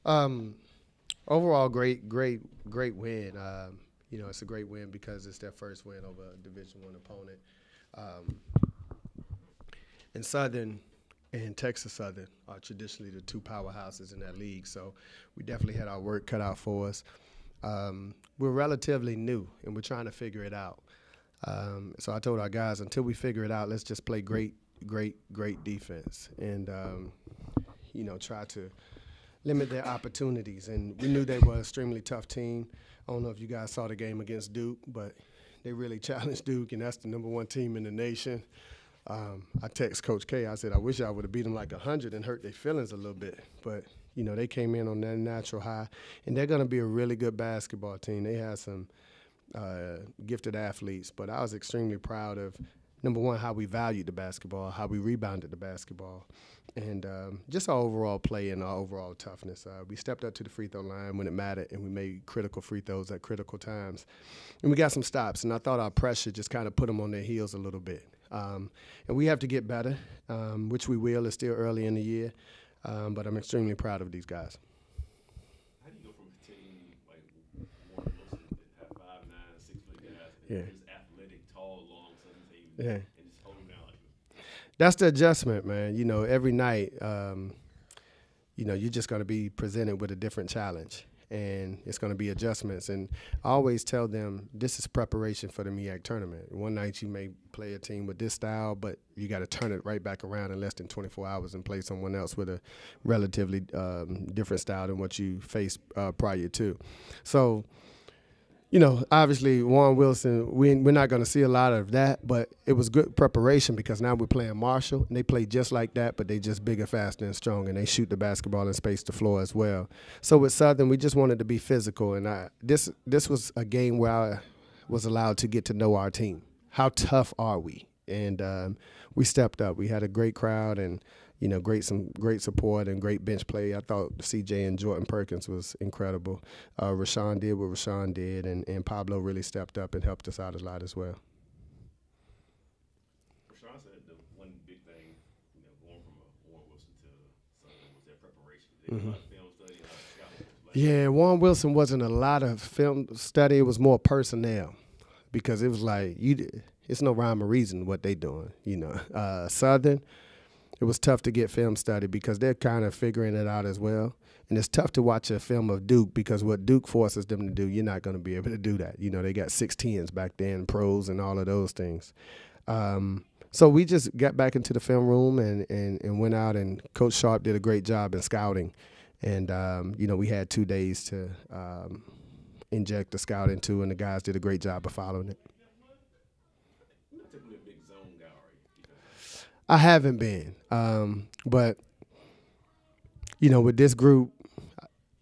Um, Overall, great win. It's a great win because it's their first win over a Division I opponent. Um, and Southern and Texas Southern are traditionally the two powerhouses in that league, so we definitely had our work cut out for us. We're relatively new, and we're trying to figure it out. So I told our guys, until we figure it out, let's just play great defense and, try to limit their opportunities. And we knew they were an extremely tough team. I don't know if you guys saw the game against Duke, but they really challenged Duke, and that's the #1 team in the nation. I text Coach K. I said, I wish I would have beat them like 100 and hurt their feelings a little bit. But, they came in on that natural high, and they're going to be a really good basketball team. They have some gifted athletes, but I was extremely proud of, #1, how we valued the basketball, how we rebounded the basketball, and just our overall play and our overall toughness. We stepped up to the free throw line when it mattered, and we made critical free throws at critical times. And we got some stops, and I thought our pressure just kind of put them on their heels a little bit. And we have to get better, which we will. It's still early in the year, but I'm extremely proud of these guys. How do you go from a team like Warren Wilson that have 5'9", 6 foot guys, and just athletic, tall, long, 17, and just hold them down like this? That's the adjustment, man. Every night, you're just going to be presented with a different challenge, and it's going to be adjustments. And I always tell them this is preparation for the MEAC tournament. One night you may play a team with this style, but you got to turn it right back around in less than 24 hours and play someone else with a relatively different style than what you faced prior to. So, obviously Warren Wilson, we're not going to see a lot of that, but it was good preparation because now we're playing Marshall, and they play just like that, but they just bigger, faster, and strong, and they shoot the basketball and space the floor as well. So with Southern, we just wanted to be physical, and this was a game where I was allowed to get to know our team. How tough are we? And we stepped up. We had a great crowd, and some great support and great bench play. I thought CJ and Jordan Perkins was incredible. Raasean did what Raasean did, and Pablo really stepped up and helped us out a lot as well. Raasean said the one big thing, going from a Warren Wilson to Southern was their preparation. They did a lot of film study, Yeah, Warren Wilson wasn't a lot of film study. It was more personnel because it was like it's no rhyme or reason what they doing. Southern, it was tough to get film study because they're kind of figuring it out as well. And it's tough to watch a film of Duke because what Duke forces them to do, you're not going to be able to do that. They got 6'10s back then, pros and all of those things. So we just got back into the film room and went out, and Coach Sharp did a great job in scouting. And, we had 2 days to inject the scout into, and the guys did a great job of following it. I haven't been, but with this group,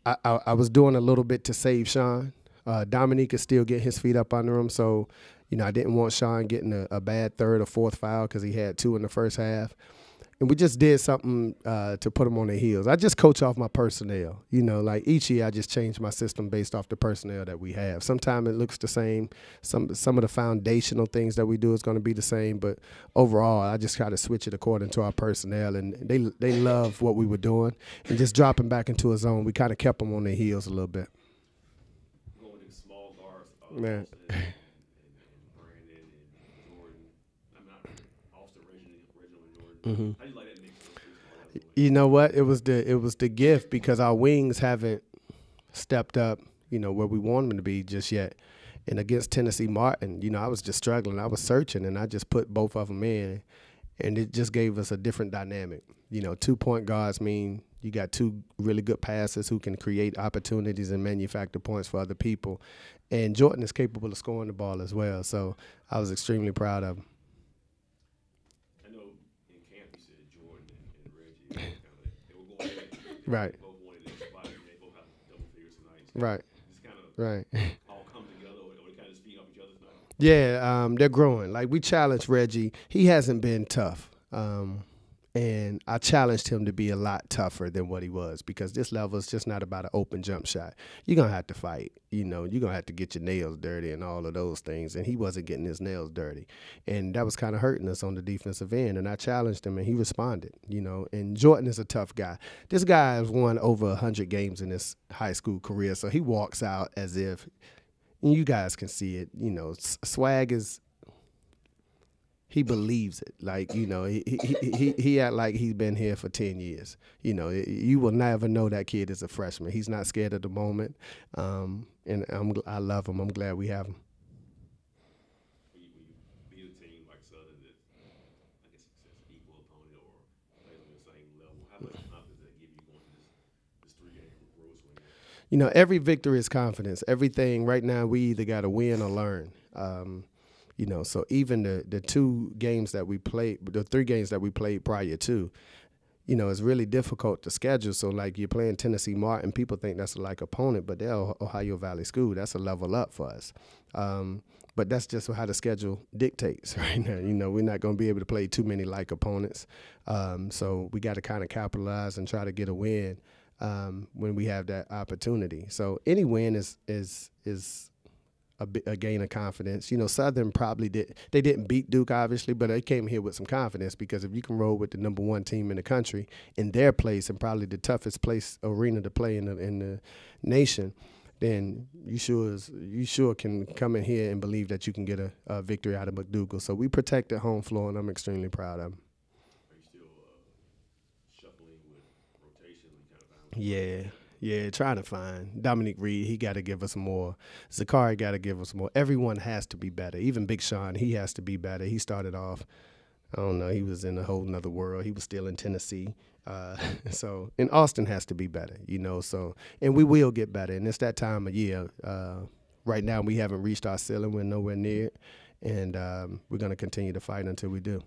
I was doing a little bit to save Sean. Dominique could still get his feet up under him, so I didn't want Sean getting a bad third or fourth foul because he had 2 in the first half. And we just did something to put them on their heels. I just coach off my personnel. Like each year I just change my system based off the personnel that we have. Sometimes it looks the same. Some of the foundational things that we do is going to be the same. But overall, I just try to switch it according to our personnel. And they love what we were doing. And just dropping back into a zone, we kind of kept them on their heels a little bit. Going to small guards, man. And Brandon and Jordan. I'm not Austin, Reginald and Jordan. How do you like that mix? You know what? It was the gift because our wings haven't stepped up, where we want them to be just yet. And against Tennessee Martin, I was just struggling. I was searching, and I just put both of them in, and it just gave us a different dynamic. 2-point guards mean you got 2 really good passers who can create opportunities and manufacture points for other people. And Jordan is capable of scoring the ball as well. So I was extremely proud of him. Right. Right. Right. All come together, or they kind of speed off each other's night. Yeah, they're growing. Like we challenged Reggie. He hasn't been tough. And I challenged him to be a lot tougher than what he was, because this level is just not about an open jump shot. You're going to have to fight. You're going to have to get your nails dirty and all of those things. And he wasn't getting his nails dirty. And that was kind of hurting us on the defensive end. And I challenged him, and he responded, And Jordan is a tough guy. This guy has won over 100 games in his high school career. So he walks out as if, and you guys can see it, swag is, he believes it. Like, he act like he's been here for 10 years. You will never know that kid is a freshman. He's not scared of the moment. And I love him. I'm glad we have him. When you beat a team like Southern that, I guess it's an equal opponent or plays on the same level, how much confidence does that give you going to this 3-game road swing? Every victory is confidence. Everything right now, we either got to win or learn. So even the 2 games that we played, the 3 games that we played prior to, it's really difficult to schedule. So, like, you're playing Tennessee Martin, people think that's a like opponent, but they're Ohio Valley School. That's a level up for us. But that's just how the schedule dictates right now. We're not going to be able to play too many like opponents. So we got to kind of capitalize and try to get a win when we have that opportunity. So any win is a gain of confidence. Southern probably didn't beat Duke, obviously, but they came here with some confidence, because if you can roll with the number 1 team in the country in their place, and probably the toughest place arena to play in the nation, then you sure can come in here and believe that you can get a victory out of McDougald. So we protected home floor, and I'm extremely proud of them. Are you still shuffling with rotation? Yeah, trying to find Dominic Reed. He got to give us more. Zakari got to give us more. Everyone has to be better. Even Big Sean, he has to be better. He started off, I don't know, he was in a whole nother world. He was still in Tennessee. And Austin has to be better, So, and we will get better. And it's that time of year. Right now, we haven't reached our ceiling. We're nowhere near it. And we're going to continue to fight until we do.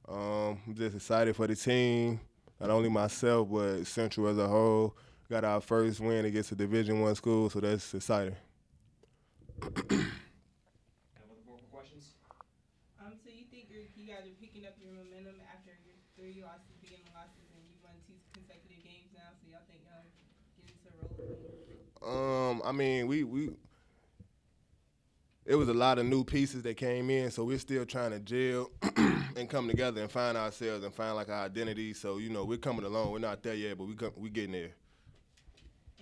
I'm just excited for the team. Not only myself, but Central as a whole. Got our first win against a Division I school, so that's exciting. Have other vocal questions? So you think you guys are picking up your momentum after your 3 losses, beginning losses, and you've won 2 consecutive games now, so y'all think y'all get into a roll? I mean, we it was a lot of new pieces that came in, so we're still trying to gel and come together and find ourselves and find like our identity. So we're coming along. We're not there yet, but we getting there.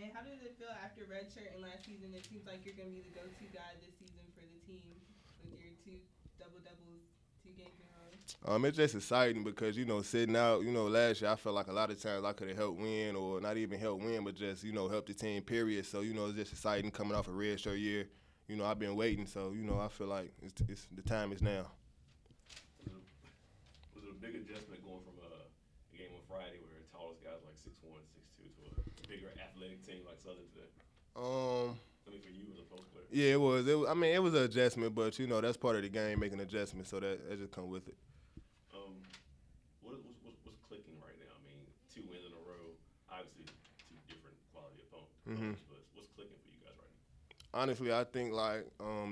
And how does it feel after redshirting last season? It seems like you're going to be the go-to guy this season for the team with your 2 double-doubles, 2 games in a row. It's just exciting because, sitting out, last year I felt like a lot of times I could have helped win, or not even help win, but just, help the team, period. So, it's just exciting coming off a redshirt year. I've been waiting, so, I feel like it's the time is now. Was it a big adjustment going from a game on Friday where the tallest guys like 6'1", 6'2", to a bigger athletic team like Southern today? For you as a post player. Yeah, it was. It was an adjustment, but that's part of the game, making adjustments, so that just come with it. What's clicking right now? 2 wins in a row, obviously 2 different quality opponents. Mm-hmm. But what's clicking for you guys right now? Honestly, I think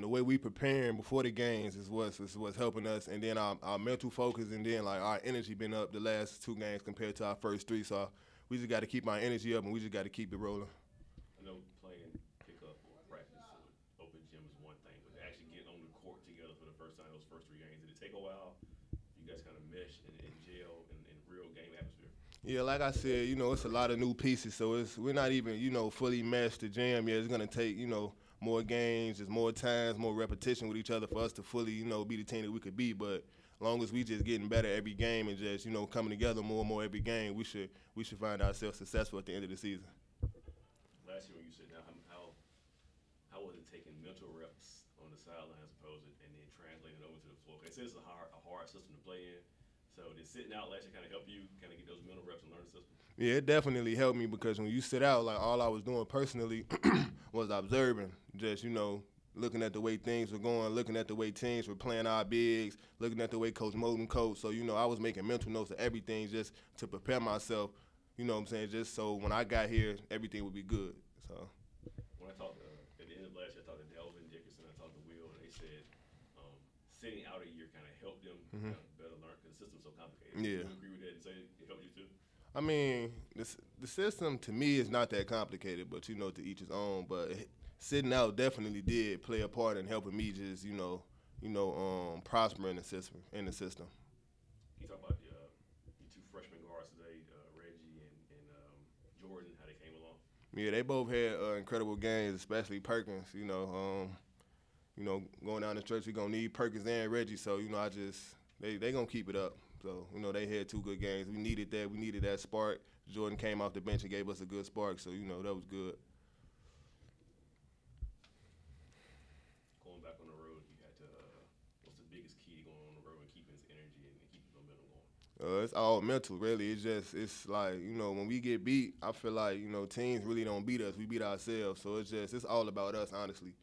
the way we preparing before the games is what's helping us, and then our mental focus, and then our energy been up the last 2 games compared to our first 3. So we just got to keep our energy up, and we just got to keep it rolling. I know playing pickup or practice or open gym is one thing, but to actually get on the court together for the first time those first 3 games, did it take a while? You guys kind of mesh and gel in real game atmosphere? Yeah, like I said, it's a lot of new pieces, so we're not even fully meshed to jam yet. It's gonna take more games, just more times, more repetition with each other for us to fully, be the team that we could be. But as long as we just getting better every game and just, coming together more and more every game, we should find ourselves successful at the end of the season. Last year when you said now, how was it taking mental reps on the sideline as opposed to and then translating over to the floor? They said it's a hard system to play in. So did sitting out last year kind of help you kind of get those mental reps and learn the system? Yeah, it definitely helped me because when you sit out, like all I was doing personally was observing, just, looking at the way things were going, looking at the way teams were playing our bigs, looking at the way Coach Moton coached. So, I was making mental notes of everything just to prepare myself, just so when I got here, everything would be good. So when I talked at the end of last year, I talked to Delvin Dickerson, I talked to Will, and they said sitting out a year kind of helped them kind of better learn because system's so complicated. Yeah. Do you agree with that and say it helped you too? I mean, the system to me is not that complicated, but to each his own. But sitting out definitely did play a part in helping me just prosper in the system. Can you talk about your two freshman guards today, Reggie and Jordan, how they came along? Yeah, they both had incredible games, especially Perkins. Going down the stretch, we're gonna need Perkins and Reggie. So they gonna keep it up. So they had two good games. We needed that. We needed that spark. Jordan came off the bench and gave us a good spark. So that was good. Going back on the road, you had to. What's the biggest key to going on the road and keeping his energy and keeping momentum going? It's all mental, really. It's like when we get beat, I feel like teams really don't beat us. We beat ourselves. So it's all about us, honestly.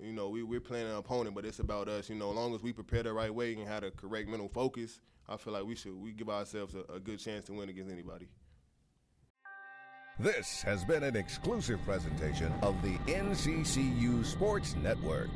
We're playing an opponent, but it's about us. As long as we prepare the right way and have the correct mental focus, I feel like we give ourselves a good chance to win against anybody. This has been an exclusive presentation of the NCCU Sports Network.